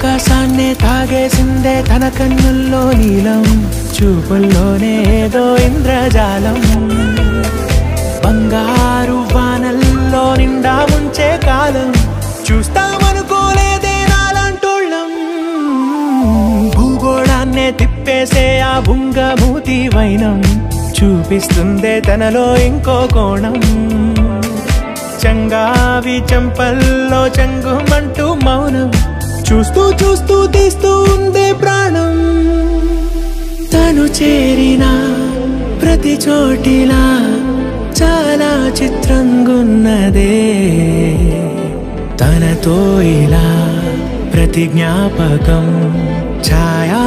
ఆకాశాన్నే తాగేసిందే తన కన్నుల్లో నీలం, చూపుల్లోనే ఏదో ఇంద్రజాలం. బంగారు వానల్లో నిండా ముంచే కాలం, చూస్తామనుకోలేదే నాలాంటోళ్ళం. భూగోళాన్నే తిప్పేసే ఆ బుంగమూతి వైనం, చూపిస్తుందే తనలో ఇంకో కోణం. చంగావి చంపల్లో చంగుమంటూ మౌనం, చూస్తూ చూస్తూ తీస్తూ ఉందే ప్రాణం. తను చేరిన ప్రతి చోటిలా చాలా చిత్రంగున్నదే, తనతో ఇలా ప్రతి జ్ఞాపకం ఛాయా